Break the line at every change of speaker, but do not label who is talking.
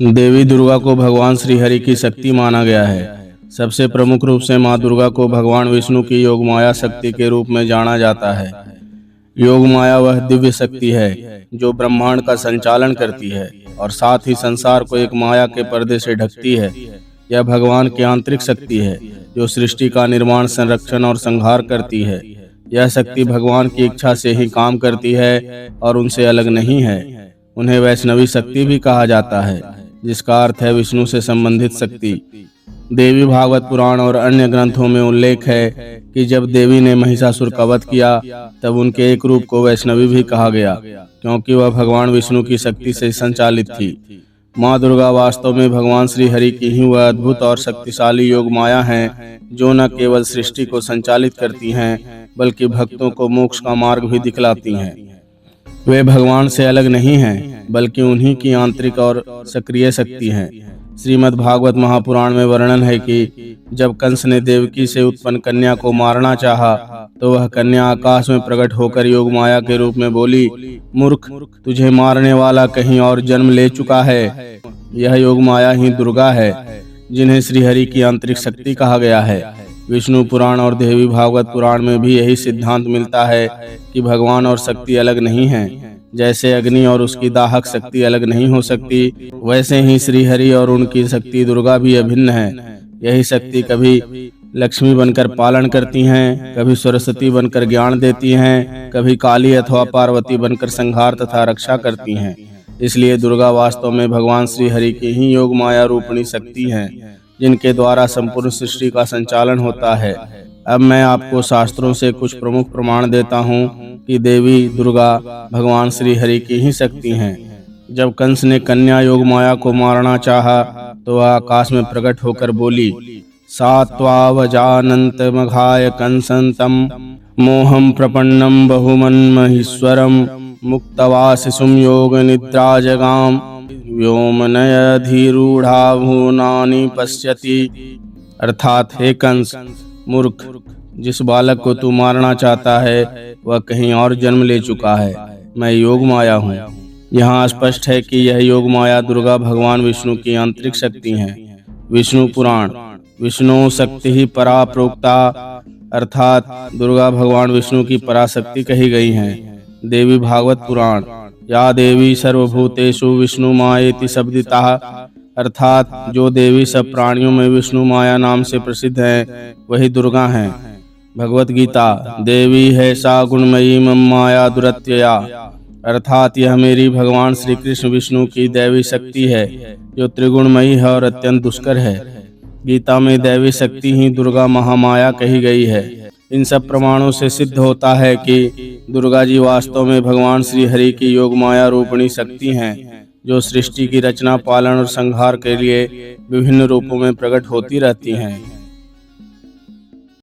देवी दुर्गा को भगवान श्री हरि की शक्ति माना गया है। सबसे प्रमुख रूप से माँ दुर्गा को भगवान विष्णु की योग माया शक्ति के रूप में जाना जाता है। योग माया वह दिव्य शक्ति है जो ब्रह्मांड का संचालन करती है और साथ ही संसार को एक माया के पर्दे से ढकती है। यह भगवान की आंतरिक शक्ति है जो सृष्टि का निर्माण, संरक्षण और संहार करती है। यह शक्ति भगवान की इच्छा से ही काम करती है और उनसे अलग नहीं है। उन्हें वैष्णवी शक्ति भी कहा जाता है, जिसका अर्थ है विष्णु से संबंधित शक्ति। देवी भागवत पुराण और अन्य ग्रंथों में उल्लेख है कि जब देवी ने महिषासुर का वध किया तब उनके एक रूप को वैष्णवी भी कहा गया, क्योंकि वह भगवान विष्णु की शक्ति से संचालित थी। माँ दुर्गा वास्तव में भगवान श्री हरि की ही वह अद्भुत और शक्तिशाली योग माया है जो न केवल सृष्टि को संचालित करती हैं बल्कि भक्तों को मोक्ष का मार्ग भी दिखलाती हैं। वे भगवान से अलग नहीं हैं बल्कि उन्हीं की आंतरिक और सक्रिय शक्ति हैं। श्रीमद् भागवत महापुराण में वर्णन है कि जब कंस ने देवकी से उत्पन्न कन्या को मारना चाहा तो वह कन्या आकाश में प्रकट होकर योग माया के रूप में बोली, मूर्ख, तुझे मारने वाला कहीं और जन्म ले चुका है। यह योग माया ही दुर्गा है, जिन्हें श्रीहरि की आंतरिक शक्ति कहा गया है। विष्णु पुराण और देवी भागवत पुराण में भी यही सिद्धांत मिलता है कि भगवान और शक्ति अलग नहीं हैं। जैसे अग्नि और उसकी दाहक शक्ति अलग नहीं हो सकती, वैसे ही श्रीहरि और उनकी शक्ति दुर्गा भी अभिन्न है। यही शक्ति कभी लक्ष्मी बनकर पालन करती हैं, कभी सरस्वती बनकर ज्ञान देती हैं, कभी काली अथवा पार्वती बनकर संहार तथा रक्षा करती हैं। इसलिए दुर्गा वास्तव में भगवान श्रीहरि की ही योग माया रूपिणी शक्ति हैं, जिनके द्वारा संपूर्ण सृष्टि का संचालन होता है। अब मैं आपको शास्त्रों से कुछ प्रमुख प्रमाण देता हूँ कि देवी दुर्गा भगवान श्री हरि की ही शक्ति हैं। जब कंस ने कन्या योग माया को मारना चाहा तो वह आकाश में प्रकट होकर बोली, सात्वावजानन्त मघाय कंसंतम मोहम प्रपन्नम बहुमन्महीश्वरम मुक्तवा शिशुम योग निद्रा जगाम व्योमनयधिरूढ़ा भुवनानि पश्यति। अर्थात, हे कंस, मूर्ख, जिस बालक को तू मारना चाहता है वह कहीं और जन्म ले चुका है। मैं योग माया हूँ। यहाँ स्पष्ट है कि यह योग माया दुर्गा भगवान विष्णु की आंतरिक शक्ति है। विष्णु पुराण, विष्णु शक्ति ही परा प्रोक्ता, अर्थात दुर्गा भगवान विष्णु की पराशक्ति कही गई है। देवी भागवत पुराण, या देवी सर्वभूतेषु विष्णु मायेति शब्दिता, अर्थात जो देवी सब प्राणियों में विष्णु माया नाम से प्रसिद्ध है वही दुर्गा हैं। भगवत गीता, देवी है सा गुणमयी मम माया दुरत्यया, अर्थात यह मेरी भगवान श्री कृष्ण विष्णु की दैवी शक्ति है जो त्रिगुणमयी है और अत्यंत दुष्कर है। गीता में दैवी शक्ति ही दुर्गा महामाया कही गई है। इन सब प्रमाणों से सिद्ध होता है कि दुर्गा जी वास्तव में भगवान श्री हरि की योग माया रूपिणी शक्ति हैं, जो सृष्टि की रचना, पालन और संहार के लिए विभिन्न रूपों में प्रकट होती रहती हैं।